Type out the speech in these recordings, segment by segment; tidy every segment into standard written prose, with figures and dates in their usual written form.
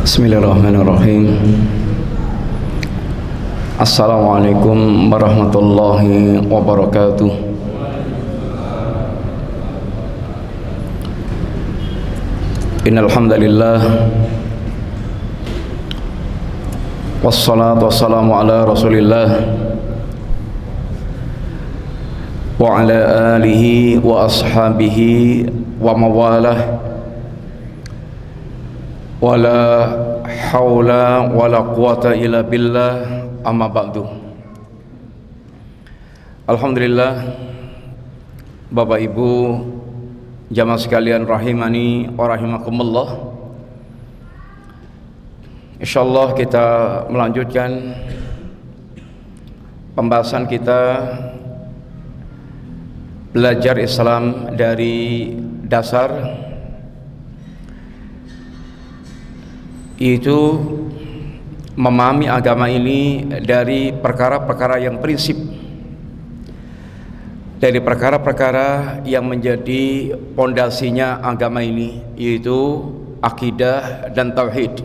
Bismillahirrahmanirrahim. Assalamualaikum warahmatullahi wabarakatuh. Innal hamdalillah wassalatu wassalamu ala Rasulillah wa ala alihi wa ashabihi wa mawalah. Wala haula wala quwata illa billah, amma ba'du. Alhamdulillah, Bapak Ibu jamaah sekalian rahimani wa rahimakumullah. Insyaallah kita melanjutkan pembahasan kita belajar Islam dari dasar, yaitu memahami agama ini dari perkara-perkara yang prinsip, dari perkara-perkara yang menjadi pondasinya agama ini, yaitu akidah dan tauhid.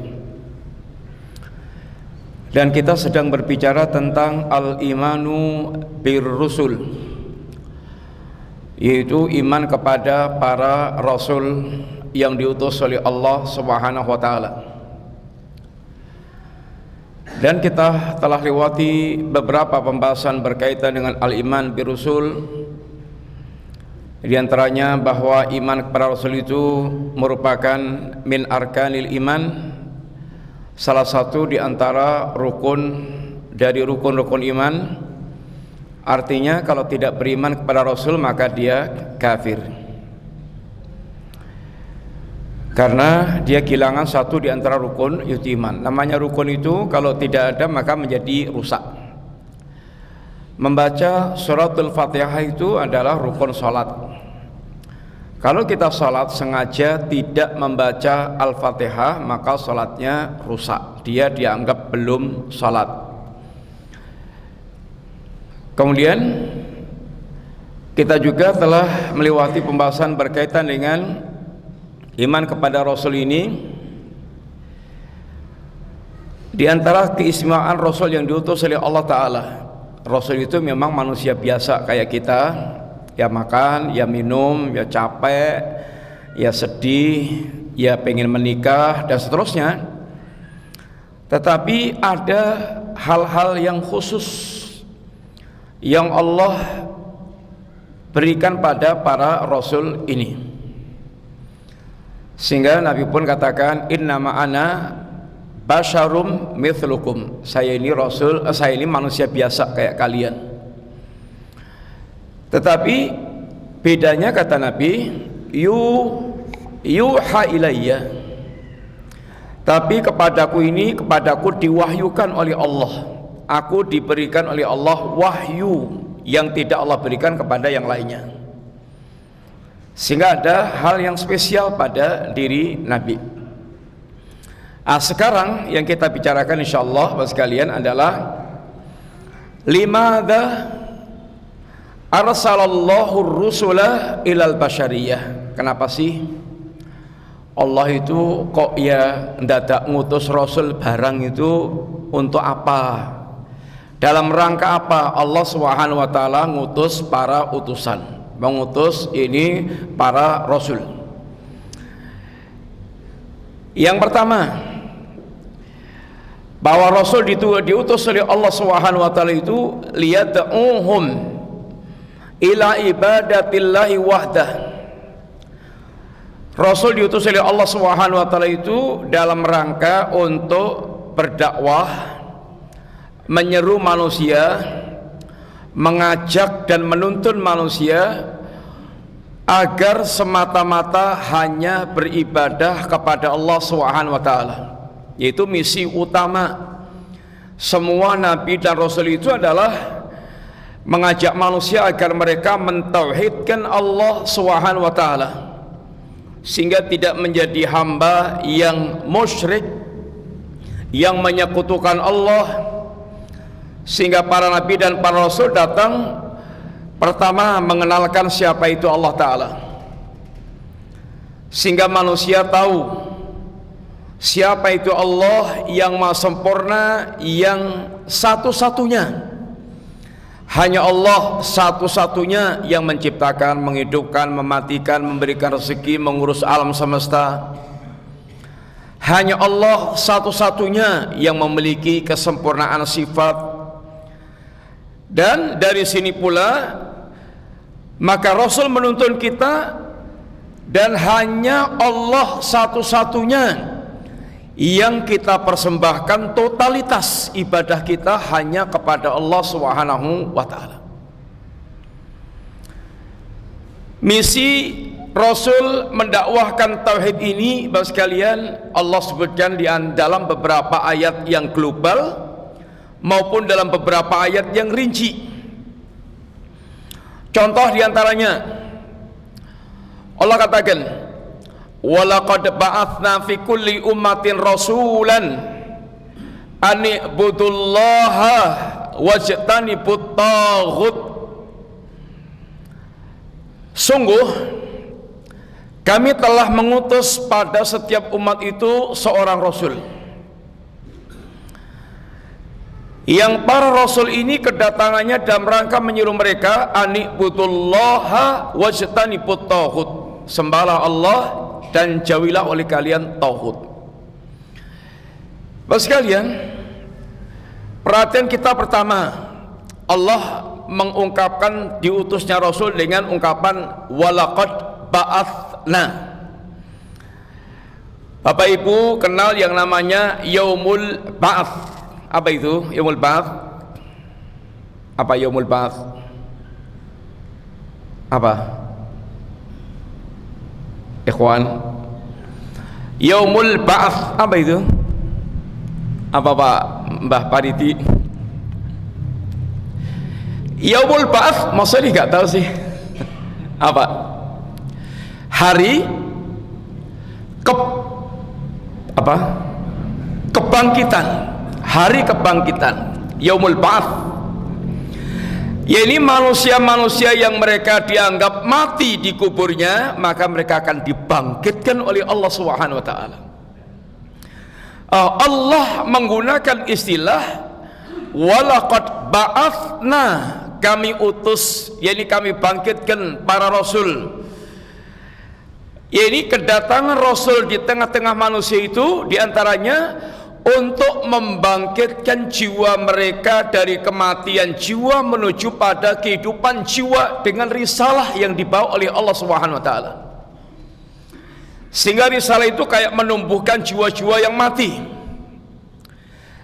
Dan kita sedang berbicara tentang al-imanu bir-rusul, yaitu iman kepada para rasul yang diutus oleh Allah Subhanahu wa taala. Dan kita telah lewati beberapa pembahasan berkaitan dengan al-iman birusul. Di antaranya bahwa iman kepada Rasul itu merupakan min arkanil iman, salah satu di antara rukun dari rukun-rukun iman. Artinya kalau tidak beriman kepada Rasul maka dia kafir, karena dia kehilangan satu di antara rukun yaitu iman. Namanya rukun itu kalau tidak ada maka menjadi rusak. Membaca suratul Fatihah itu adalah rukun salat. Kalau kita salat sengaja tidak membaca Al-Fatihah maka salatnya rusak, dia dianggap belum salat. Kemudian kita juga telah melewati pembahasan berkaitan dengan iman kepada Rasul ini. Di antara keistimewaan Rasul yang diutus oleh Allah Ta'ala, Rasul itu memang manusia biasa kayak kita, ya makan, ya minum, ya capek, ya sedih, ya pengen menikah dan seterusnya. Tetapi ada hal-hal yang khusus yang Allah berikan pada para Rasul ini, sehingga Nabi pun katakan innama ana basyarum mithlukum, saya ini rasul, saya ini manusia biasa kayak kalian. Tetapi bedanya kata Nabi, yuha ilayya, tapi kepadaku diwahyukan oleh Allah, aku diberikan oleh Allah wahyu yang tidak Allah berikan kepada yang lainnya. Sehingga ada hal yang spesial pada diri Nabi. Sekarang yang kita bicarakan insyaallah Bapak sekalian adalah limadza arsalallahu rusula ilal basyariyah. Kenapa sih Allah itu kok ya mendadak ngutus rasul barang itu, untuk apa? Dalam rangka apa Allah Subhanahu wa taala ngutus para utusan, mengutus ini para rasul? Yang pertama, bahwa rasul diutus oleh Allah Subhanahu wa taala itu liyad'uhum ila ibadatillahi wahdah. Rasul diutus oleh Allah Subhanahu wa taala itu dalam rangka untuk berdakwah, menyeru manusia, mengajak dan menuntun manusia agar semata-mata hanya beribadah kepada Allah Subhanahu wa taala. Yaitu misi utama semua nabi dan rasul itu adalah mengajak manusia agar mereka mentauhidkan Allah Subhanahu wa taala, sehingga tidak menjadi hamba yang musyrik, yang menyekutukan Allah. Sehingga para nabi dan para rasul datang pertama mengenalkan siapa itu Allah Ta'ala, sehingga manusia tahu Siapa itu Allah yang maha sempurna, yang satu-satunya. Hanya Allah satu-satunya yang menciptakan, menghidupkan, mematikan, memberikan rezeki, mengurus alam semesta. Hanya Allah satu-satunya yang memiliki kesempurnaan sifat. Dan dari sini pula maka Rasul menuntun kita, dan hanya Allah satu-satunya yang kita persembahkan totalitas ibadah kita hanya kepada Allah Subhanahu wa ta'ala. Misi Rasul mendakwahkan tauhid ini, Bapak sekalian, Allah sebutkan di dalam beberapa ayat yang global maupun dalam beberapa ayat yang rinci. Contoh diantaranya Allah katakan, walaqad ba'atsna fi kulli ummatin rasulan an i'budullaha wajtanibut taghut. Sungguh kami telah mengutus pada setiap umat itu seorang rasul, yang para rasul ini kedatangannya dalam rangka menyuruh mereka an i'budullaha wajtanibut taghut, sembahlah Allah dan jauhilah oleh kalian tauhid. Bapak sekalian, perhatian kita pertama, Allah mengungkapkan diutusnya Rasul dengan ungkapan walaqad ba'atsna. Bapak Ibu kenal yang namanya Yaumul Ba'ats. Apa itu Yaumul Ba'ats? Apa Yaumul Ba'ats? Apa? Ikhwan, Yaumul Ba'ats apa itu? Apa Pak Mbah Pariti? Yaumul Ba'ats maksudnya nggak tahu sih. Apa? Hari kebangkitan, hari kebangkitan, Yaumul Ba'ats. Ya, ini manusia-manusia yang mereka dianggap mati di kuburnya, maka mereka akan dibangkitkan oleh Allah Subhanahu wa ta'ala. Allah menggunakan istilah walaqad ba'atsna, kami utus, yakni kami bangkitkan para rasul. Ya, ini kedatangan rasul di tengah-tengah manusia itu diantaranya untuk membangkitkan jiwa mereka dari kematian jiwa menuju pada kehidupan jiwa dengan risalah yang dibawa oleh Allah Subhanahu wa ta'ala. Sehingga risalah itu kayak menumbuhkan jiwa-jiwa yang mati.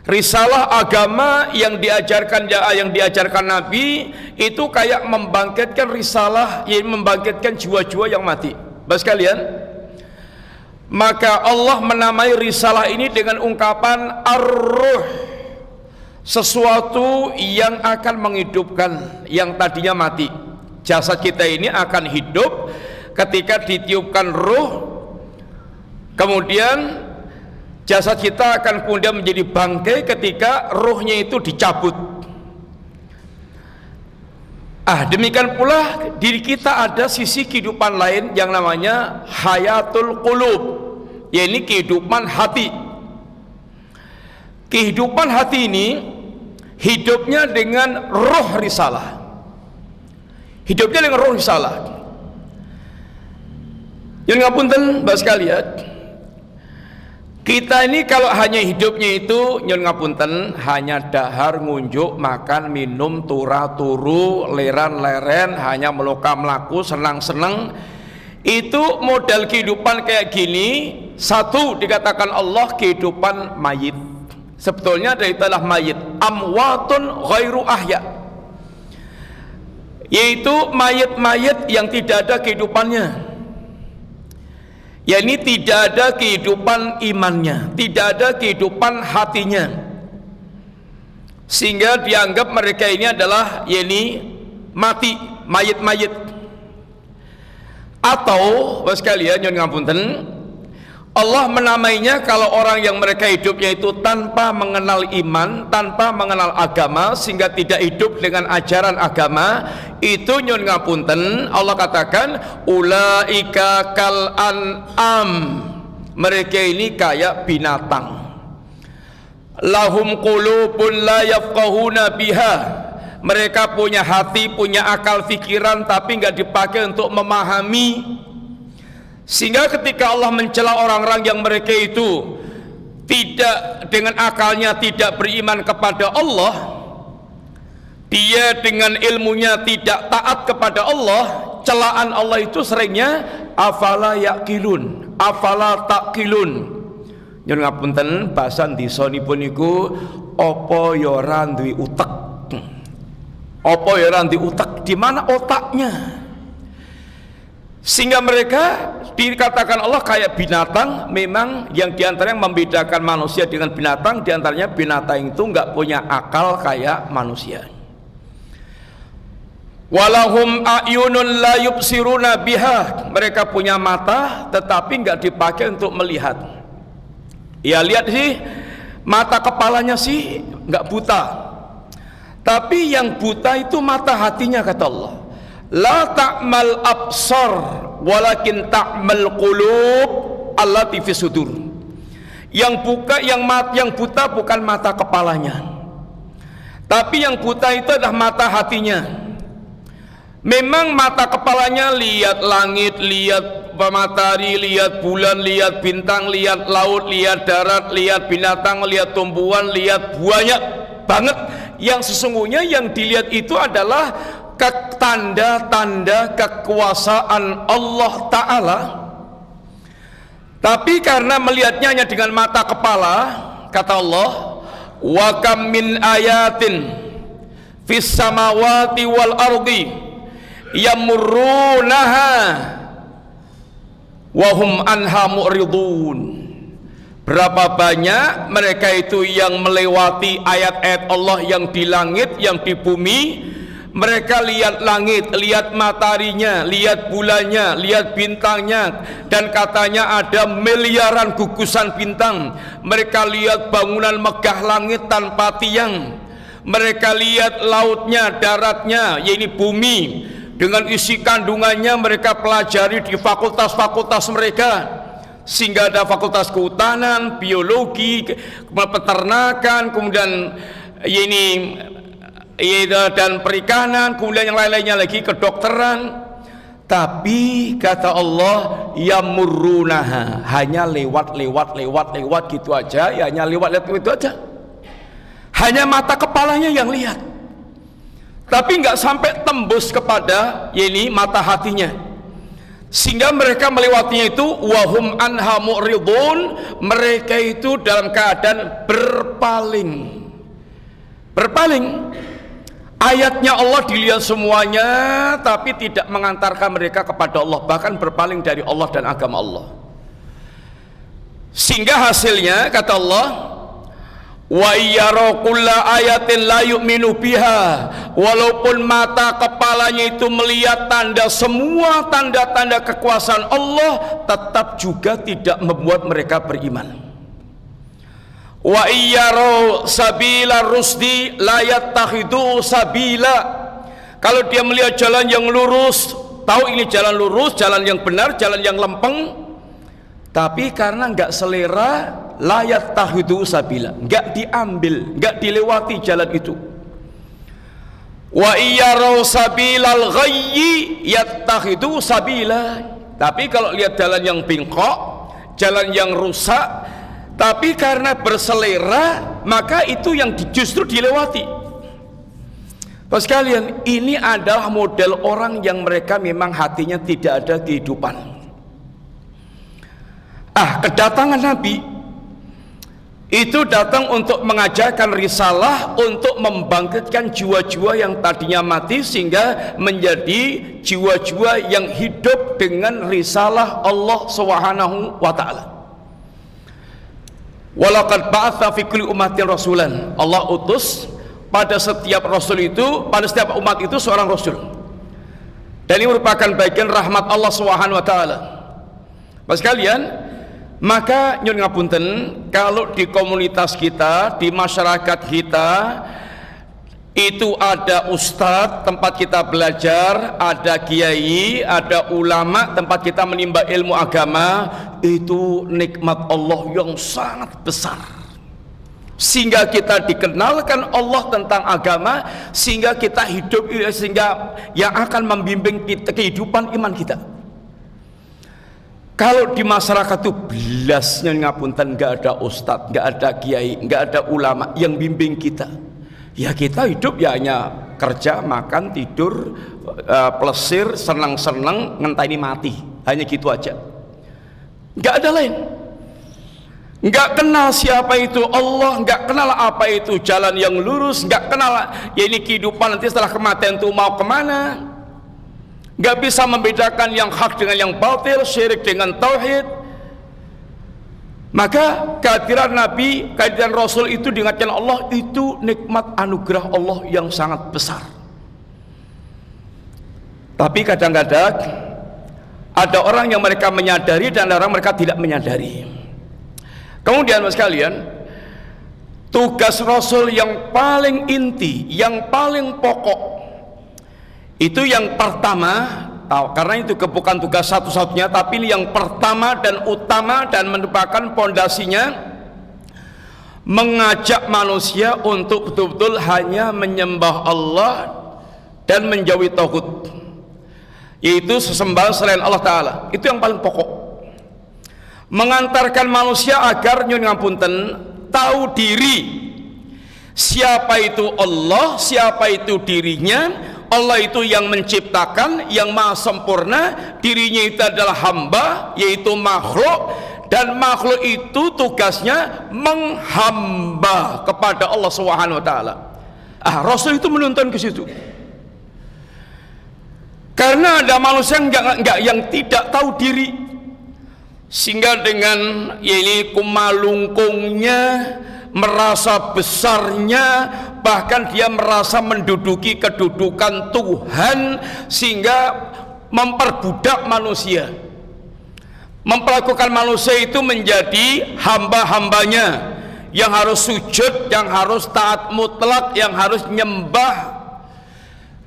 Risalah agama yang diajarkan Nabi itu kayak membangkitkan risalah, yang membangkitkan jiwa-jiwa yang mati. Bapak sekalian, maka Allah menamai risalah ini dengan ungkapan ar-ruh, sesuatu yang akan menghidupkan yang tadinya mati. Jasad kita ini akan hidup ketika ditiupkan ruh, kemudian jasad kita akan kemudian menjadi bangkai ketika ruhnya itu dicabut. Demikian pula diri kita ada sisi kehidupan lain yang namanya hayatul qulub, yaitu kehidupan hati. Kehidupan hati ini hidupnya dengan roh risalah, hidupnya dengan roh risalah. Yang ngapunten Bapak sekalian, kita ini kalau hanya hidupnya itu nyun ngapunten hanya dahar ngunjuk makan minum tura turu leran leren, hanya meloka melaku senang senang, itu model kehidupan kayak gini. Satu, dikatakan Allah kehidupan mayit. Sebetulnya dari istilah mayit amwatun ghairu ahya, yaitu mayit-mayit yang tidak ada kehidupannya. Ya, ini tidak ada kehidupan imannya, tidak ada kehidupan hatinya, sehingga dianggap mereka ini adalah mati, mayit-mayit. Atau Bapak sekalian nyuwun ngapunten, Allah menamainya kalau orang yang mereka hidupnya itu tanpa mengenal iman, tanpa mengenal agama, sehingga tidak hidup dengan ajaran agama, itu nyun ngapunten Allah katakan ulaika kal an'am, mereka ini kayak binatang. Lahum qulubun la yafqahuna biha, mereka punya hati, punya akal pikiran, tapi nggak dipakai untuk memahami. Sehingga ketika Allah mencela orang-orang yang mereka itu tidak dengan akalnya tidak beriman kepada Allah, dia dengan ilmunya tidak taat kepada Allah, celaan Allah itu seringnya afala yaqilun, afala taqilun. Nyun ngapunten bahasan disonipun iku apa ya ora duwe utek. Apa ya ora duwe utek, di mana otaknya? Sehingga mereka dikatakan Allah kayak binatang. Memang yang diantara yang membedakan manusia dengan binatang, diantaranya binatang itu nggak punya akal kayak manusia. Walahum a'yunun la yubsiruna biha, mereka punya mata tetapi nggak dipakai untuk melihat. Ya lihat sih, mata kepalanya sih nggak buta, tapi yang buta itu mata hatinya, kata Allah. La ta'mal absar walakin ta'mal qulub allati fi sudur. Yang buta bukan mata kepalanya, tapi yang buta itu adalah mata hatinya. Memang mata kepalanya lihat langit, lihat matahari, lihat bulan, lihat bintang, lihat laut, lihat darat, lihat binatang, lihat tumbuhan, lihat banyak banget. Yang sesungguhnya yang dilihat itu adalah tanda-tanda kekuasaan Allah Ta'ala. Tapi karena melihatnya hanya dengan mata kepala, kata Allah, wa kam min ayatin fis samawati wal ardi yamurrunaha wahum anha mu'ridun. Berapa banyak mereka itu yang melewati ayat-ayat Allah yang di langit, yang di bumi. Mereka lihat langit, lihat mataharinya, lihat bulannya, lihat bintangnya, dan katanya ada miliaran gugusan bintang. Mereka lihat bangunan megah langit tanpa tiang. Mereka lihat lautnya, daratnya, yaitu bumi dengan isi kandungannya. Mereka pelajari di fakultas-fakultas mereka, sehingga ada fakultas kehutanan, biologi, peternakan, kemudian ini dan perikanan, kemudian yang lain-lainnya lagi, kedokteran. Tapi kata Allah, yamurrunaha, hanya lewat gitu aja, ya hanya lewat itu aja. Hanya mata kepalanya yang lihat, tapi nggak sampai tembus kepada ini mata hatinya. Sehingga mereka melewatinya itu wahum anha mu'ridun, mereka itu dalam keadaan berpaling. Ayatnya Allah dilihat semuanya, tapi tidak mengantarkan mereka kepada Allah, bahkan berpaling dari Allah dan agama Allah. Sehingga hasilnya kata Allah, wa iyyara kulla ayatin la yu'minu biha, walaupun mata kepalanya itu melihat semua tanda-tanda kekuasaan Allah, tetap juga tidak membuat mereka beriman. Wa iyyara sabila rusdi la yattakhidu sabila, kalau dia melihat jalan yang lurus, tahu ini jalan lurus, jalan yang benar, jalan yang lempeng, tapi karena enggak selera, la yattakhidu sabila, enggak diambil, enggak dilewati jalan itu. Wa iyyara sabilal ghayyi yattakhidu sabila, tapi kalau lihat jalan yang bengkok, jalan yang rusak, tapi karena berselera, maka itu yang justru dilewati. Bapak sekalian, ini adalah model orang yang mereka memang hatinya tidak ada kehidupan. Kedatangan Nabi itu datang untuk mengajarkan risalah, untuk membangkitkan jiwa-jiwa yang tadinya mati, sehingga menjadi jiwa-jiwa yang hidup dengan risalah Allah Subhanahu wa Ta'ala. Walaqad ba'atsa fi kulli ummatin rasulan, Allah utus pada setiap rasul itu, pada setiap umat itu seorang rasul, dan ini merupakan bagian rahmat Allah Subhanahu wa Ta'ala. Bapak sekalian, maka nyun ngapunten, kalau di komunitas kita, di masyarakat kita Itu ada ustadz tempat kita belajar, ada kiai, ada ulama tempat kita menimba ilmu agama. Itu nikmat Allah yang sangat besar, sehingga kita dikenalkan Allah tentang agama, sehingga kita hidup, sehingga yang akan membimbing kita, kehidupan iman kita. Kalau di masyarakat itu belasnya ngapunten, nggak ada ustadz, nggak ada kiai, nggak ada ulama yang bimbing kita. Ya kita hidup ya hanya kerja, makan, tidur, plesir, senang-senang, ngenteni mati, hanya gitu aja, nggak ada lain. Nggak kenal siapa itu Allah, nggak kenal apa itu jalan yang lurus, nggak kenal ya ini kehidupan nanti setelah kematian itu mau kemana, nggak bisa membedakan yang hak dengan yang batil, syirik dengan tauhid. Maka kehadiran Nabi, kehadiran Rasul itu diingatkan Allah, itu nikmat anugerah Allah yang sangat besar. Tapi kadang-kadang ada orang yang mereka menyadari dan ada orang mereka tidak menyadari. Kemudian sekalian, tugas Rasul yang paling inti, yang paling pokok, itu yang pertama, karena itu bukan tugas satu-satunya, tapi ini yang pertama dan utama dan merupakan pondasinya, mengajak manusia untuk betul-betul hanya menyembah Allah dan menjauhi tauhid, yaitu sesembahan selain Allah Ta'ala. Itu yang paling pokok, mengantarkan manusia agar nyun ngapunten tahu diri siapa itu Allah, siapa itu dirinya. Allah itu yang menciptakan, yang maha sempurna, dirinya itu adalah hamba, yaitu makhluk, dan makhluk itu tugasnya menghamba kepada Allah Subhanahu wa taala. Rasul itu menuntun ke situ. Karena ada manusia yang tidak tahu diri, sehingga dengan ini kumalungkungnya, merasa besarnya, bahkan dia merasa menduduki kedudukan Tuhan, sehingga memperbudak manusia, memperlakukan manusia itu menjadi hamba-hambanya, yang harus sujud, yang harus taat mutlak, yang harus nyembah.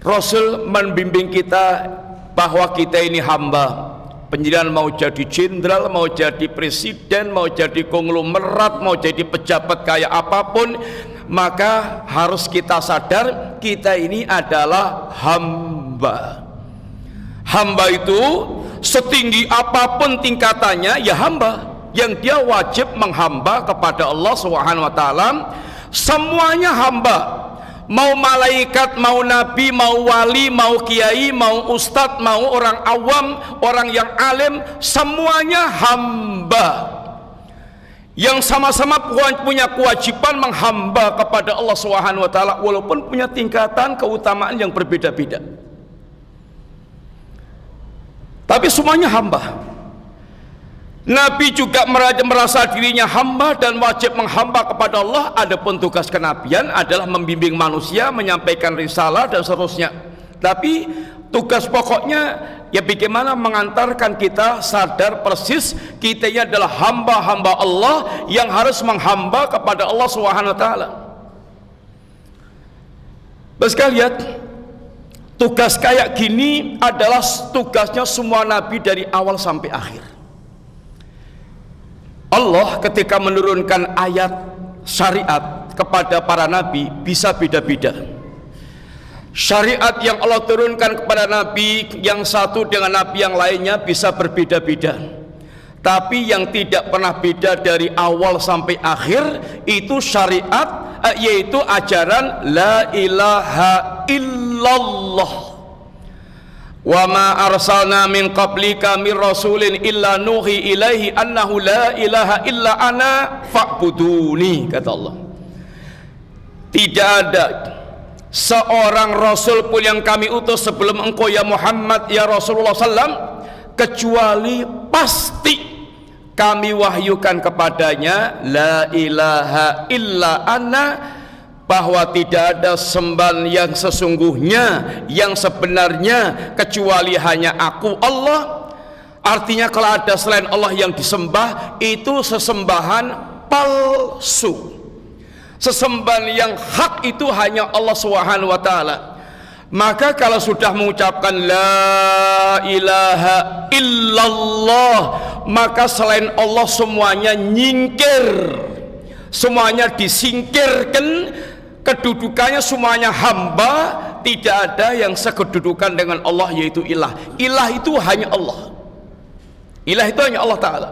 Rasul membimbing kita bahwa kita ini hamba. Penjelasan mau jadi jenderal, mau jadi presiden, mau jadi konglomerat, mau jadi pejabat kayak apapun, maka harus kita sadar kita ini adalah hamba. Hamba itu setinggi apapun tingkatannya ya hamba, yang dia wajib menghamba kepada Allah Subhanahu wa taala. Semuanya hamba. Mau malaikat, mau nabi, mau wali, mau kiai, mau ustadz, mau orang awam, orang yang alim, semuanya hamba yang sama-sama punya kewajiban menghamba kepada Allah Subhanahu wa taala, walaupun punya tingkatan keutamaan yang berbeda-beda. Tapi semuanya hamba. Nabi juga merasa dirinya hamba dan wajib menghamba kepada Allah. Adapun tugas kenabian adalah membimbing manusia, menyampaikan risalah dan seterusnya. Tapi tugas pokoknya ya bagaimana mengantarkan kita sadar persis kita ini adalah hamba-hamba Allah yang harus menghamba kepada Allah Subhanahu wa taala. Sekalian, tugas kayak gini adalah tugasnya semua nabi dari awal sampai akhir. Allah ketika menurunkan ayat syariat kepada para nabi bisa beda-beda. Syariat yang Allah turunkan kepada nabi yang satu dengan nabi yang lainnya bisa berbeda-beda. Tapi yang tidak pernah beda dari awal sampai akhir itu syariat, yaitu ajaran la ilaha illallah. Wa ma arsalna min qablika min rasulin illa nuhi ilaihi annahu la ilaha illa ana fa'buduni, kata Allah. Tidak ada seorang rasul pun yang kami utus sebelum engkau ya Muhammad ya Rasulullah sallam, kecuali pasti kami wahyukan kepadanya la ilaha illa ana, bahwa tidak ada sembahan yang sesungguhnya, yang sebenarnya kecuali hanya aku Allah. Artinya kalau ada selain Allah yang disembah itu sesembahan palsu, Sesembahan yang hak itu hanya Allah Subhanahu wa taala. Maka kalau sudah mengucapkan la ilaha illallah, maka selain Allah semuanya nyingkir, semuanya disingkirkan, kedudukannya semuanya hamba, tidak ada yang sekedudukan dengan Allah, yaitu ilah. Ilah itu hanya Allah. Ilah itu hanya Allah Ta'ala.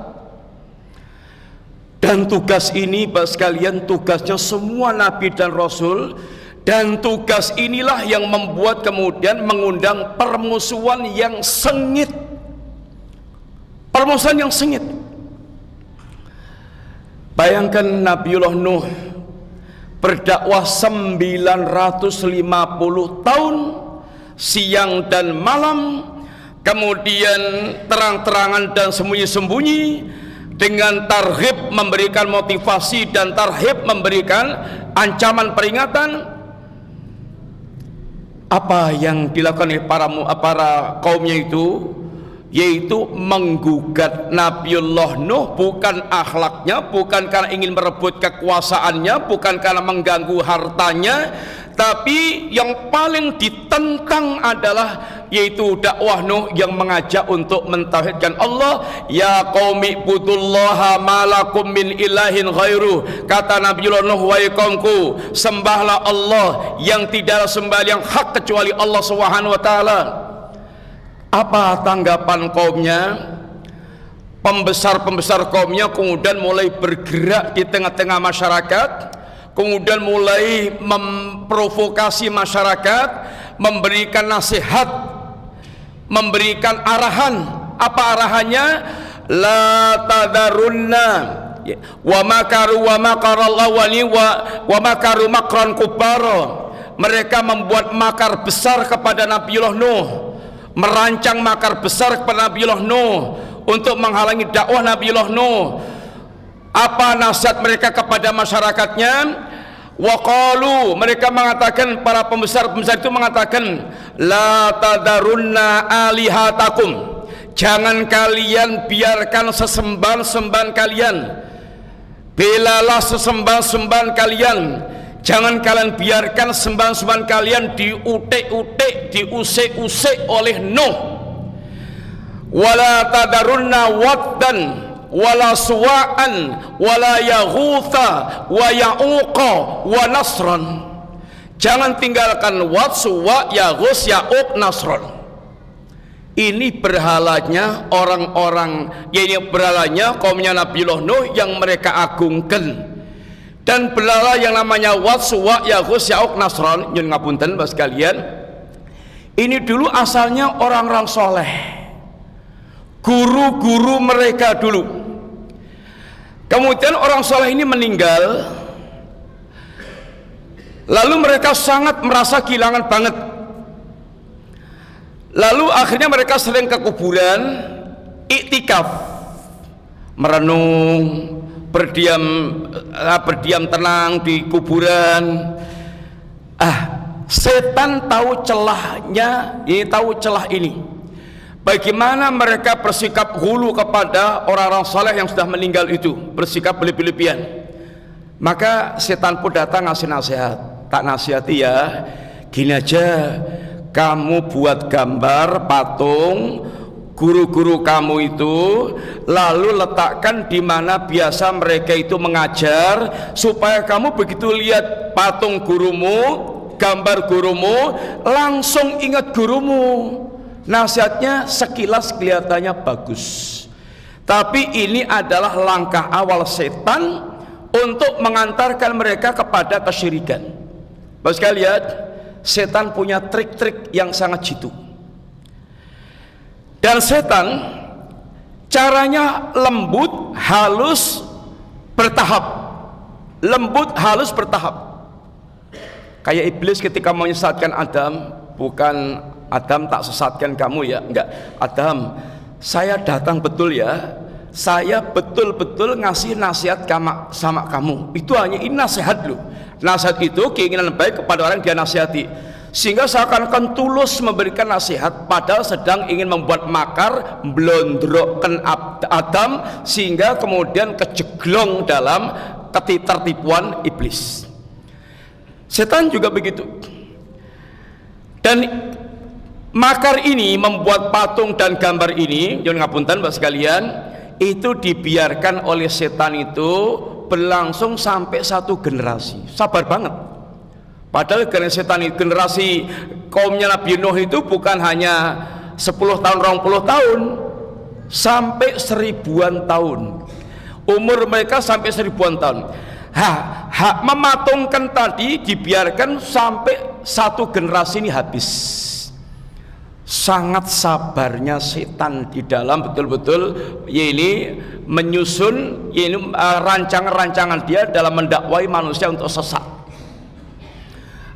Dan tugas ini Bapak sekalian, tugasnya semua Nabi dan Rasul. Dan tugas inilah yang membuat kemudian mengundang permusuhan yang sengit. Permusuhan yang sengit. Bayangkan Nabiullah Nuh berdakwah 950 tahun, siang dan malam, kemudian terang-terangan dan sembunyi-sembunyi, dengan tarhib memberikan motivasi dan tarhib memberikan ancaman peringatan. Apa yang dilakukan oleh para kaumnya itu, yaitu menggugat Nabiullah Nuh, bukan akhlaknya, bukan karena ingin merebut kekuasaannya, bukan karena mengganggu hartanya, tapi yang paling ditentang adalah yaitu dakwah Nuh yang mengajak untuk mentauhidkan Allah. Ya qaumi budullaha malakum min ilahin ghairuh. Kata Nabiullah Nuh, wahai kaumku, sembahlah Allah yang tidak ada sembah yang hak kecuali Allah Subhanahu wa taala. Apa tanggapan kaumnya? Pembesar-pembesar kaumnya kemudian mulai bergerak di tengah-tengah masyarakat, kemudian mulai memprovokasi masyarakat, memberikan nasihat, memberikan arahan. Apa arahannya? La tadarunna wa makaru wa makarallahu wa makaru makran kubara. Mereka membuat makar besar kepada Nabiullah Nuh, merancang makar besar kepada Nabiullah Nuh untuk menghalangi dakwah Nabiullah Nuh. Apa nasihat mereka kepada masyarakatnya? Waqalu, mereka mengatakan, para pembesar-pembesar itu mengatakan, la tadarunna alihatakum, jangan kalian biarkan sesembahan-sembahan kalian, belalah sesembahan-sembahan kalian, jangan kalian biarkan sembahan-sembahan kalian diutik-utik, diusik-usik oleh Nuh. Wala tadarunna waddan wala suwa'an wala yaghutha wa ya'uqa wa nasran. Jangan tinggalkan Wad, Suwa, Yaghus, Ya'uq, Nasron. Ini berhalanya orang-orang, yaitu berhalanya kaumnya Nabiullah Nuh yang mereka agungkan. Dan berhala yang namanya Wad, Suwa, Yaghus, Ya'uq, Nasron, nyun ngapunten Bapak sekalian, ini dulu asalnya orang-orang soleh, guru-guru mereka dulu. Kemudian orang soleh ini meninggal, lalu mereka sangat merasa kehilangan banget. Lalu akhirnya mereka sering ke kuburan, iktikaf, merenung, berdiam tenang di kuburan. Setan tahu celahnya, ini tahu celah ini. Bagaimana mereka bersikap hulu kepada orang-orang saleh yang sudah meninggal itu, bersikap berlebih-lebihan. Maka setan pun datang ngasih nasihat. Tak nasihati ya, gini aja, kamu buat gambar patung guru-guru kamu itu, lalu letakkan di mana biasa mereka itu mengajar, supaya kamu begitu lihat patung gurumu, gambar gurumu, langsung ingat gurumu. Nasihatnya sekilas kelihatannya bagus, tapi ini adalah langkah awal setan untuk mengantarkan mereka kepada kesyirikan. Bapak sekalian, setan punya trik-trik yang sangat jitu. Dan setan caranya lembut, halus, bertahap. Lembut, halus, bertahap. Kayak iblis ketika menyesatkan Adam, bukan Adam tak sesatkan kamu ya, enggak. Adam, saya datang betul ya, saya betul-betul ngasih nasihat sama kamu. Itu hanya ini nasihat loh. Nasihat itu keinginan baik kepada orang yang dia nasihati, sehingga seakan-akan tulus memberikan nasihat, padahal sedang ingin membuat makar, blondrokkan Adam, sehingga kemudian kejeglong dalam ketertipuan iblis. Setan juga begitu. Dan makar ini membuat patung dan gambar ini, jangan ngapunten Bapak sekalian, itu dibiarkan oleh setan itu berlangsung sampai satu generasi. Sabar banget. Padahal generasi kaumnya Nabi Nuh itu bukan hanya 10 tahun, 20 tahun, sampai 1000-an tahun. Umur mereka sampai 1000-an tahun. Mematungkan tadi dibiarkan sampai satu generasi ini habis. Sangat sabarnya setan di dalam betul-betul ini menyusun ini rancangan-rancangan dia dalam mendakwai manusia untuk sesat.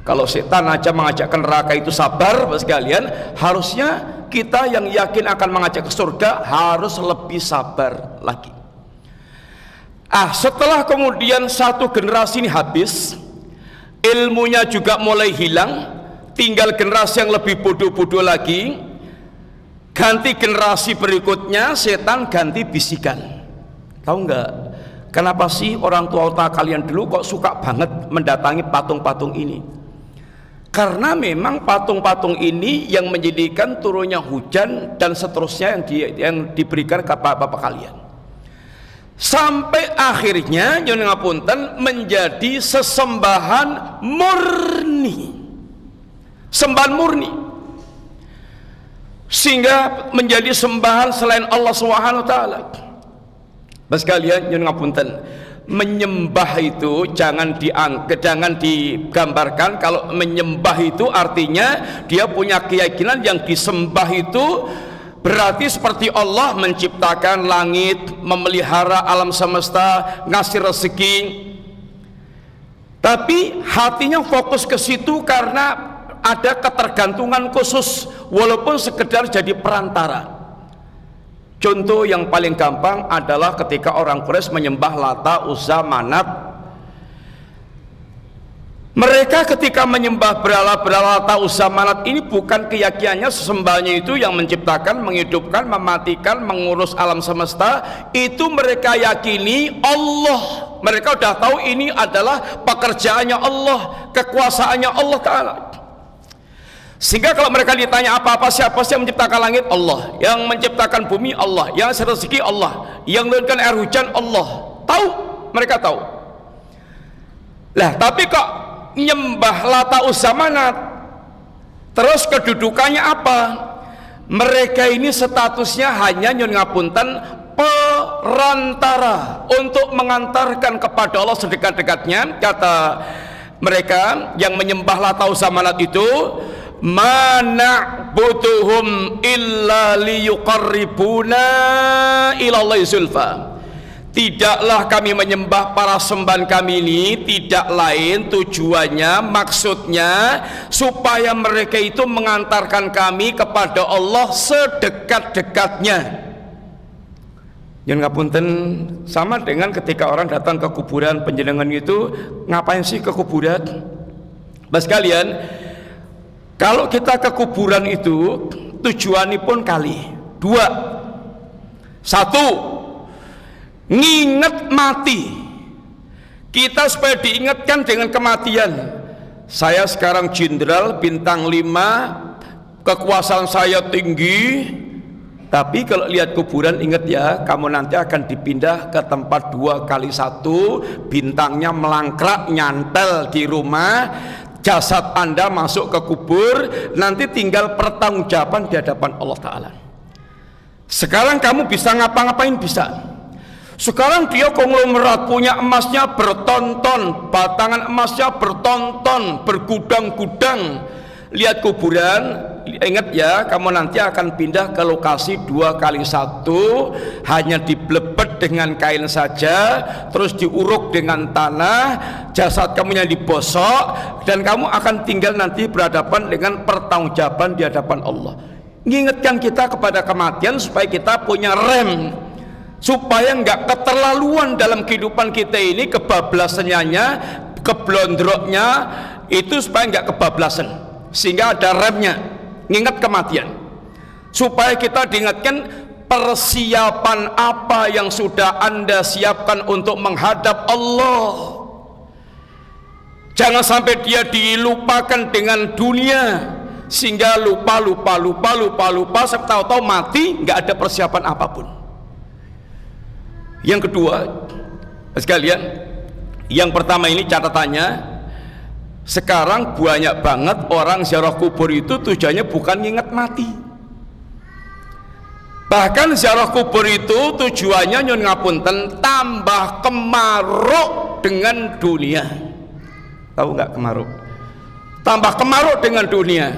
Kalau setan aja mengajak ke neraka itu sabar, Bapak sekalian, harusnya kita yang yakin akan mengajak ke surga harus lebih sabar lagi. Setelah kemudian satu generasi ini habis, ilmunya juga mulai hilang, tinggal generasi yang lebih bodoh-bodoh lagi. Ganti generasi berikutnya, setan ganti bisikan. Tahu nggak? Kenapa sih orang tua kalian dulu kok suka banget mendatangi patung-patung ini? Karena memang patung-patung ini yang menjadikan turunnya hujan dan seterusnya yang diberikan ke bapak kalian. Sampai akhirnya nyuwun ngapunten menjadi sesembahan murni. Sembahan murni. Sehingga menjadi sembahan selain Allah Subhanahu wa taala. Bapak sekalian nyuwun ngapunten, menyembah itu jangan digambarkan kalau menyembah itu artinya dia punya keyakinan yang disembah itu berarti seperti Allah menciptakan langit, memelihara alam semesta, ngasih rezeki. Tapi hatinya fokus ke situ karena ada ketergantungan khusus, walaupun sekedar jadi perantara. Contoh yang paling gampang adalah ketika orang Quraisy menyembah Lata, Uzza, Manat. Mereka ketika menyembah berhala-berhala Lata, Uzza, Manat ini bukan keyakinannya sesembahannya itu yang menciptakan, menghidupkan, mematikan, mengurus alam semesta. Itu mereka yakini Allah. Mereka sudah tahu ini adalah pekerjaannya Allah, kekuasaannya Allah Ta'ala. Sehingga kalau mereka ditanya apa-apa, siapa sih yang menciptakan langit? Allah. Yang menciptakan bumi? Allah. Yang rezeki? Allah. Yang menurunkan air hujan? Allah. Tahu, mereka tahu. Lah, tapi kok nyembah Lata, Uzza, Manat, terus kedudukannya apa? Mereka ini statusnya hanya nyuwun ngapunten perantara untuk mengantarkan kepada Allah sedekat-dekatnya. Kata mereka yang menyembah Lata, Uzza, Manat itu, na'buduhum illa liyuqarribuna ilallahi zulfa. Tidaklah kami menyembah para sembahan kami ini tidak lain tujuannya, maksudnya supaya mereka itu mengantarkan kami kepada Allah sedekat-dekatnya. Yang ngapunten, sama dengan ketika orang datang ke kuburan panjenengan itu, ngapain sih ke kuburan? Bapak sekalian, kalau kita ke kuburan itu tujuannya pun kali dua. Satu, nginget mati. Kita supaya diingatkan dengan kematian. Saya sekarang jenderal bintang 5, kekuasaan saya tinggi, tapi kalau lihat kuburan ingat ya, kamu nanti akan dipindah ke tempat 2x1, bintangnya melangkrak nyantel di rumah. Jasad Anda masuk ke kubur, nanti tinggal pertanggungjawaban di hadapan Allah Ta'ala. Sekarang kamu bisa ngapa-ngapain? Bisa. Sekarang dia konglomerat, punya emasnya bertonton, batangan emasnya bertonton, bergudang-gudang. Lihat kuburan, ingat ya, kamu nanti akan pindah ke lokasi 2x1, hanya diblebet dengan kain saja, terus diuruk dengan tanah, jasad kamu yang dibosok, dan kamu akan tinggal nanti berhadapan dengan pertanggungjawaban di hadapan Allah. Mengingatkan kita kepada kematian supaya kita punya rem, supaya nggak keterlaluan dalam kehidupan kita ini, kebablasannya, keblondroknya itu supaya nggak kebablasan, sehingga ada remnya, ngingat kematian, supaya kita diingatkan persiapan apa yang sudah Anda siapkan untuk menghadap Allah. Jangan sampai dia dilupakan dengan dunia sehingga lupa sampai tahu-tahu mati nggak ada persiapan apapun. Yang kedua sekalian, yang pertama ini catatannya, sekarang banyak banget orang ziarah kubur itu tujuannya bukan nginget mati. Bahkan ziarah kubur itu tujuannya nyun ngapunten tambah kemaruk dengan dunia. Tahu nggak kemaruk? Tambah kemaruk dengan dunia.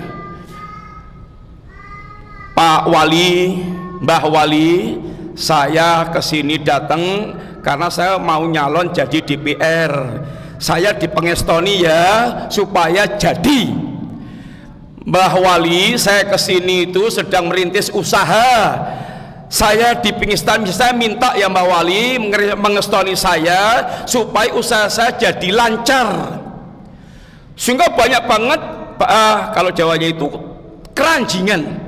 Pak Wali, Mbah Wali, saya kesini datang karena saya mau nyalon jadi DPR. Saya dipengestoni ya supaya jadi. Mbah Wali, saya kesini itu sedang merintis usaha. Saya dipengestoni, saya minta ya Mbah Wali mengestoni saya supaya usaha saya jadi lancar. Sehingga banyak banget kalau Jawanya itu keranjingan.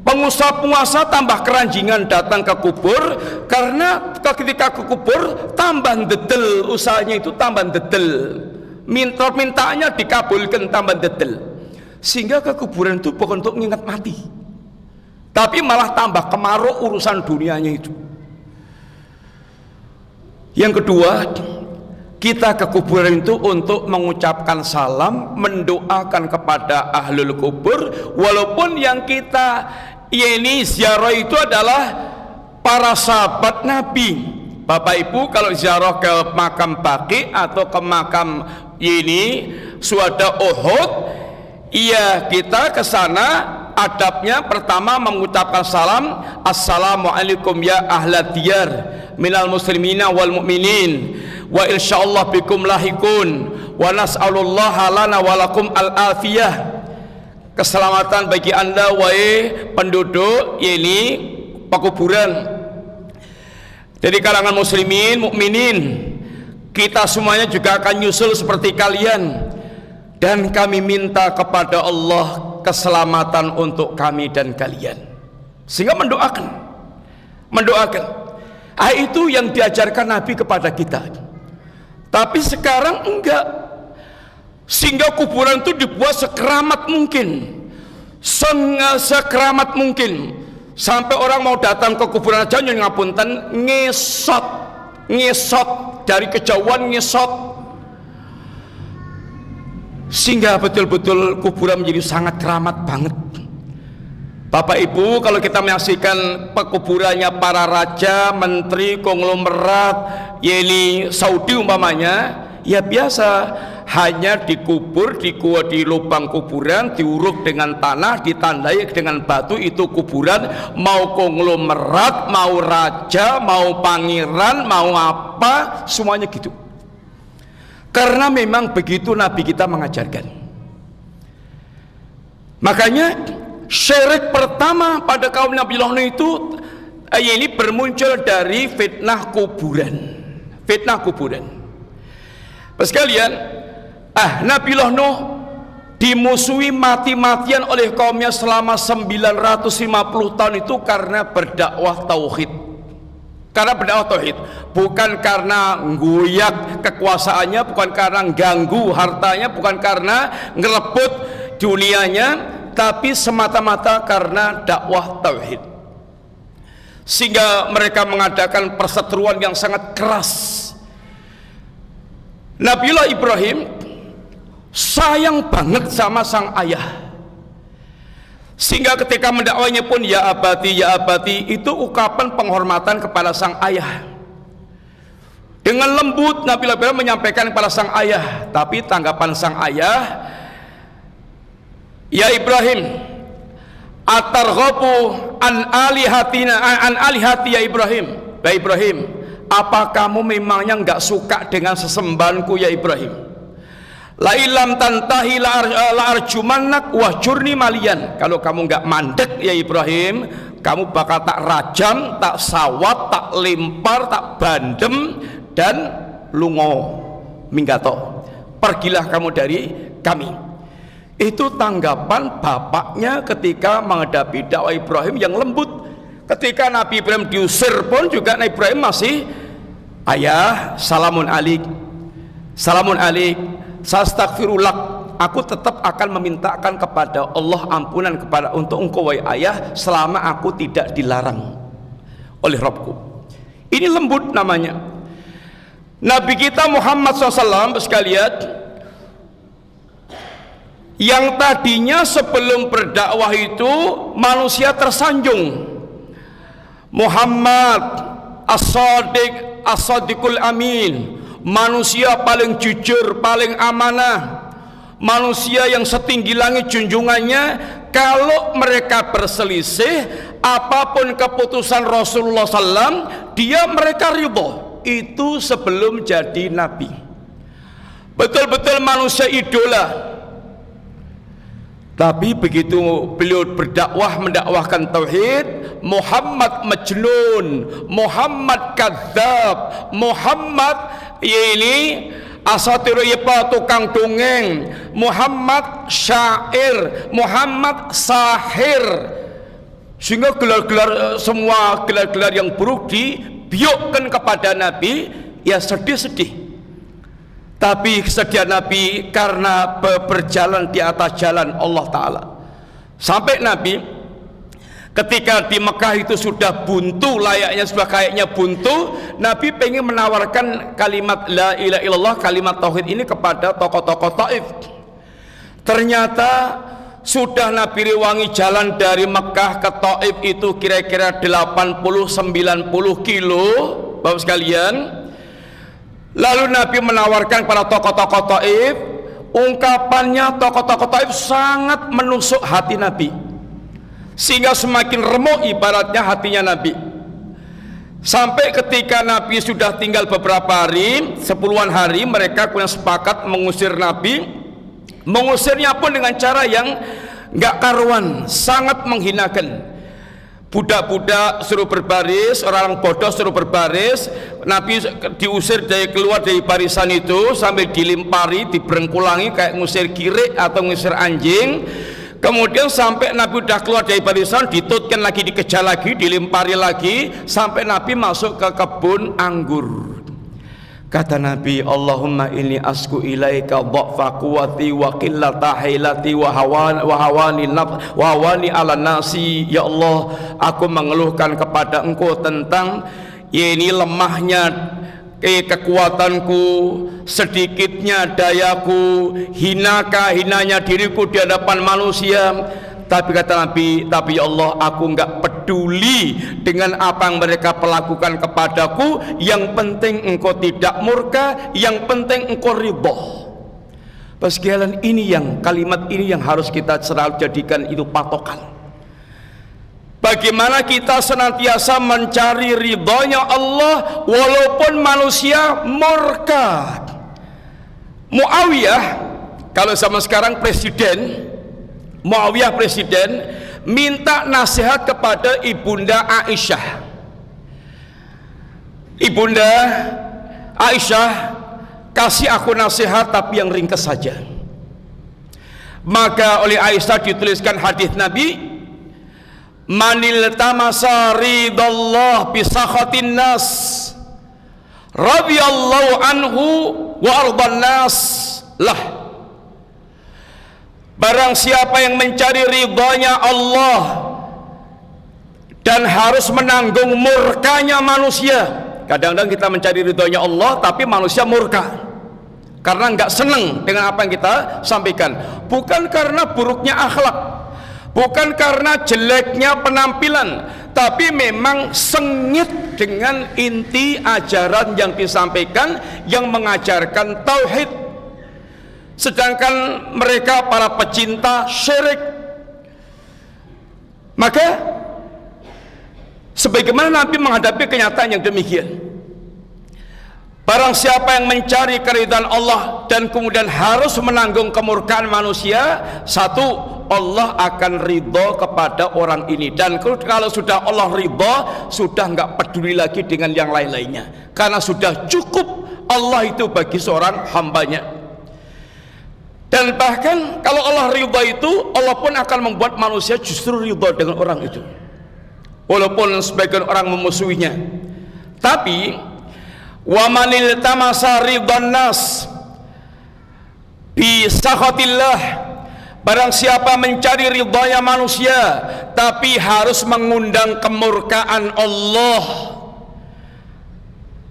Pengusaha-penguasa tambah keranjingan datang ke kubur karena ketika ke kubur tambah dedel, usahanya itu tambah dedel, minta-mintanya dikabulkan tambah dedel, sehingga ke kuburan itu bukan untuk mengingat mati, tapi malah tambah kemaruk urusan dunianya itu. Yang kedua, kita ke kuburan itu untuk mengucapkan salam, mendoakan kepada ahlul kubur, walaupun yang kita ini ziarah itu adalah para sahabat Nabi. Bapak Ibu kalau ziarah ke makam Baqi atau ke makam ini Syuhada Uhud, iya kita ke sana adabnya pertama mengucapkan salam, assalamualaikum ya ahlad diyar minal muslimina wal mu'minin wa insyaallah bikum lahikun wa nas'alullaha lana walakum al-afiyah. Keselamatan bagi anda wahai penduduk ini pekuburan dari kalangan muslimin mukminin, kita semuanya juga akan nyusul seperti kalian, dan kami minta kepada Allah keselamatan untuk kami dan kalian. Sehingga mendoakan itu yang diajarkan Nabi kepada kita. Tapi sekarang enggak, sehingga kuburan itu dibuat sekeramat mungkin, sekeramat mungkin, sampai orang mau datang ke kuburan aja nyun ngapunten ngesot dari kejauhan, ngesot, sehingga betul-betul kuburan menjadi sangat keramat banget. Bapak Ibu, kalau kita menyaksikan pekuburannya para raja, menteri, konglomerat, yaitu Saudi umpamanya, ya biasa, hanya dikubur di lubang kuburan, diuruk dengan tanah, ditandai dengan batu, itu kuburan. Mau konglomerat, mau raja, mau pangeran, mau apa, semuanya gitu. Karena memang begitu Nabi kita mengajarkan. Makanya syirik pertama pada kaum Nabi Nuh itu ini bermuncul dari fitnah kuburan. Sekalian, Nabi Nuh dimusuhi mati-matian oleh kaumnya selama 950 tahun itu karena berdakwah tauhid. Bukan karena nggoyak kekuasaannya, bukan karena ganggu hartanya, bukan karena ngerebut dunianya, tapi semata-mata karena dakwah tauhid. Sehingga mereka mengadakan perseteruan yang sangat keras. Nabiullah Ibrahim sayang banget sama sang ayah, sehingga ketika mendakwanya pun ya abati, itu ungkapan penghormatan kepada sang ayah. Dengan lembut Nabi Ibrahim menyampaikan kepada sang ayah, tapi tanggapan sang ayah, ya Ibrahim, atarghabu an alihati ya Ibrahim. Ya Ibrahim, apa kamu memangnya enggak suka dengan sesembahanku ya Ibrahim? La ilam tantahi la arjumannak wahjurni malian. Kalau kamu enggak mandek ya Ibrahim, kamu bakal tak rajam, tak sawat, tak lempar, tak bandem, dan lungo minggato. Pergilah kamu dari kami. Itu tanggapan bapaknya ketika menghadapi dakwah Ibrahim yang lembut. Ketika Nabi Ibrahim diusir pun juga Nabi Ibrahim masih, ayah, salamun alik, sastaghfirulak, aku tetap akan memintakan kepada Allah ampunan kepada untuk engkau wahai ayah selama aku tidak dilarang oleh Rabbku. Ini lembut namanya. Nabi kita Muhammad SAW sekalian, yang tadinya sebelum berdakwah itu manusia tersanjung. Muhammad as-sadiq as-sadiqul amin, manusia paling jujur, paling amanah, manusia yang setinggi langit junjungannya. Kalau mereka berselisih apapun keputusan Rasulullah SAW, mereka ridho. Itu sebelum jadi nabi. Betul-betul manusia idola. Tapi begitu beliau berdakwah, mendakwahkan tauhid, Muhammad majnun, Muhammad kadzab, Muhammad ini asatiru ipa tukang dongeng, Muhammad syair, Muhammad sahir. Sehingga gelar-gelar, semua gelar-gelar yang buruk dibiokkan kepada Nabi. Ya sedih-sedih. Tapi kesedihan Nabi karena berjalan di atas jalan Allah Ta'ala. Sampai Nabi ketika di Mekah itu sudah buntu, layaknya sudah kayaknya buntu, Nabi pengen menawarkan kalimat la ilaha illallah, kalimat tauhid ini kepada tokoh-tokoh Taif. Ternyata sudah Nabi rewangi jalan dari Mekah ke Taif itu kira-kira 80-90 kilo, Bapak sekalian. Lalu Nabi menawarkan kepada tokoh-tokoh Taif, ungkapannya tokoh-tokoh Taif sangat menusuk hati Nabi, sehingga semakin remuk ibaratnya hatinya Nabi. Sampai ketika Nabi sudah tinggal beberapa hari, 10-an hari, mereka kemudian sepakat mengusir Nabi. Mengusirnya pun dengan cara yang gak karuan, sangat menghinakan. Budak-budak suruh berbaris, orang bodoh suruh berbaris. Nabi diusir keluar dari barisan itu sambil dilimpari, diberengkulangi kayak ngusir kirik atau ngusir anjing. Kemudian sampai Nabi sudah keluar dari barisan, ditutkan lagi, dikejar lagi, dilimpari lagi, sampai Nabi masuk ke kebun anggur. Kata Nabi, Allahumma inni asku ilaika dha'fa quwwati wa qillata hilati wa hawani ala nasi. Ya Allah, aku mengeluhkan kepada engkau tentang ini lemahnya kekuatanku, sedikitnya dayaku, hinanya diriku di hadapan manusia. Tapi kata Nabi, tapi ya Allah, aku enggak peduli dengan apa yang mereka perlakukan kepadaku. Yang penting engkau tidak murka, yang penting engkau ridho. Sekalian, ini yang kalimat ini yang harus kita selalu jadikan itu patokan. Bagaimana kita senantiasa mencari ridhonya Allah walaupun manusia murka. Muawiyah, kalau zaman sekarang presiden, Muawiyah presiden minta nasihat kepada Ibunda Aisyah. Ibunda Aisyah, kasih aku nasihat tapi yang ringkas saja. Maka oleh Aisyah dituliskan hadis Nabi, manil tamasa ridallah bisakhatin nas radhiyallahu anhu wa ardan nas lah. Barang siapa yang mencari ridhonya Allah dan harus menanggung murkanya manusia. Kadang-kadang kita mencari ridhonya Allah tapi manusia murka karena nggak senang dengan apa yang kita sampaikan. Bukan karena buruknya akhlak, bukan karena jeleknya penampilan, tapi memang sengit dengan inti ajaran yang disampaikan yang mengajarkan tauhid. Sedangkan mereka para pecinta syirik. Maka sebagaimana Nabi menghadapi kenyataan yang demikian, barang siapa yang mencari keridhaan Allah dan kemudian harus menanggung kemurkaan manusia, satu, Allah akan ridho kepada orang ini. Dan kalau sudah Allah ridho, sudah nggak peduli lagi dengan yang lain-lainnya, karena sudah cukup Allah itu bagi seorang hambanya. Dan bahkan kalau Allah ridha itu, Allah pun akan membuat manusia justru ridha dengan orang itu, walaupun sebagian orang memusuhinya. Tapi wa manil tamasa ridhan nas, bi sakhatillah, barang siapa mencari ridhanya manusia tapi harus mengundang kemurkaan Allah.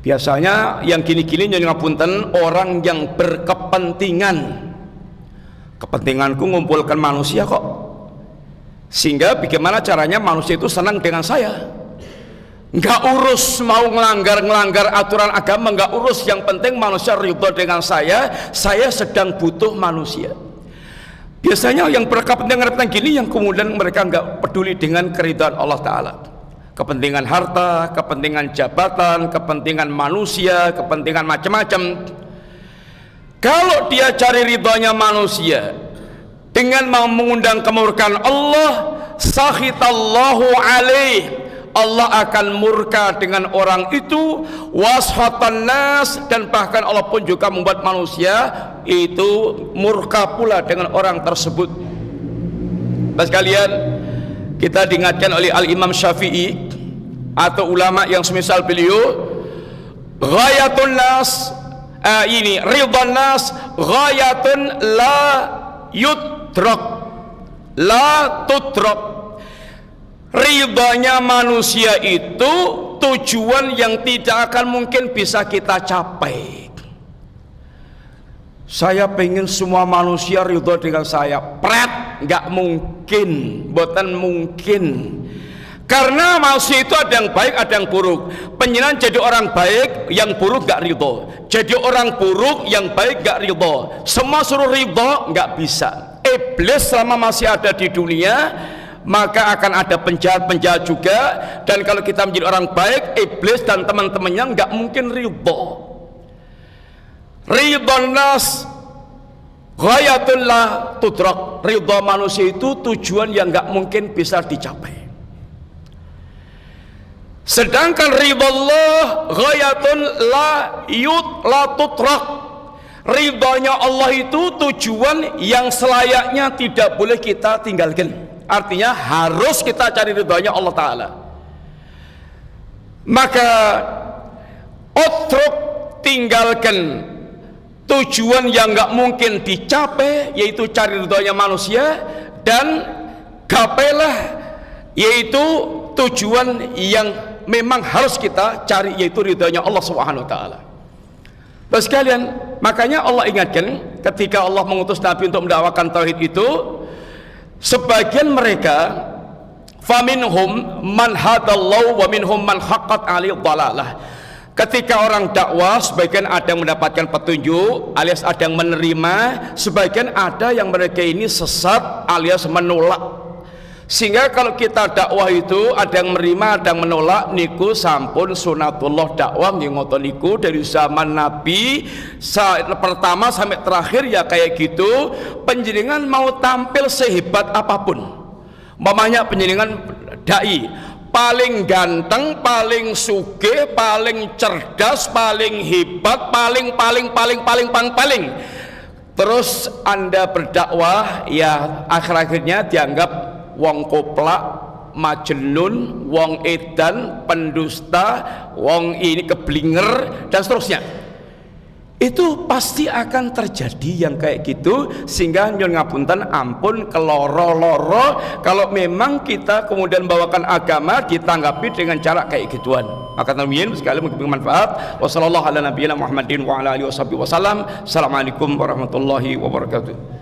Biasanya yang gini-gini nyuwun ngapunten, orang yang berkepentingan, kepentinganku ngumpulkan manusia kok, sehingga bagaimana caranya manusia itu senang dengan saya, nggak urus mau ngelanggar aturan agama, nggak urus, yang penting manusia ridho dengan saya sedang butuh manusia. Biasanya yang berkepentingan gini yang kemudian mereka nggak peduli dengan keridhaan Allah Ta'ala. Kepentingan harta, kepentingan jabatan, kepentingan manusia, kepentingan macam-macam. Kalau dia cari ridhonya manusia dengan mau mengundang kemurkaan Allah, sakhitallahu alaih, Allah akan murka dengan orang itu, washatan nas, dan bahkan Allah pun juga membuat manusia itu murka pula dengan orang tersebut. Bapak sekalian, kita diingatkan oleh Al-Imam Syafi'i atau ulama yang semisal beliau, ghayatun nas, ini ridhan nas ghayatun la yudrak, la tudrak. Ridhanya manusia itu tujuan yang tidak akan mungkin bisa kita capai. Saya pengen semua manusia ridho dengan saya, pret, nggak mungkin, bukan mungkin. Karena manusia itu ada yang baik, ada yang buruk. Penjenengan jadi orang baik, yang buruk nggak ridho. Jadi orang buruk, yang baik nggak ridho. Semua suruh ridho, nggak bisa. Iblis selama masih ada di dunia, maka akan ada penjahat-penjahat juga. Dan kalau kita menjadi orang baik, iblis dan teman-temannya nggak mungkin ridho. Ridhon nas ghayatul la tudrak. Ridho manusia itu tujuan yang nggak mungkin bisa dicapai. Sedangkan ridho Allah ghayatun la tudrak. Ridhonya Allah itu tujuan yang selayaknya tidak boleh kita tinggalkan. Artinya harus kita cari ridhonya Allah Ta'ala. Maka utruk, tinggalkan tujuan yang nggak mungkin dicapai, yaitu cari ridhonya manusia, dan gapailah yaitu tujuan yang memang harus kita cari, yaitu ridhonya Allah Subhanahu Wa Ta'ala. Bapak sekalian, makanya Allah ingatkan ketika Allah mengutus Nabi untuk mendakwakan tauhid itu, sebagian mereka faminhum man hadallahu wa minhum man haqqat alaihi dhalalah. Ketika orang dakwah, sebagian ada yang mendapatkan petunjuk alias ada yang menerima, sebagian ada yang mereka ini sesat alias menolak. Sehingga kalau kita dakwah itu ada yang menerima, ada yang menolak, niku sampun sunatullah dakwah ngoten niku dari zaman Nabi pertama sampai terakhir ya kayak gitu. Panjenengan mau tampil sehebat apapun, umpamanya panjenengan dai paling ganteng, paling sugih, paling cerdas, paling hebat, paling terus Anda berdakwah, ya akhir-akhirnya dianggap wong koplak, majnun, wong edan, pendusta, wong ini keblinger, dan seterusnya. Itu pasti akan terjadi yang kayak gitu. Sehingga nyun ngapunten, ampun keloro-loro kalau memang kita kemudian bawakan agama ditanggapi dengan cara kayak gituan. Maka teman-teman sekali mungkin bermanfaat. Wassalamualaikum warahmatullahi wabarakatuh.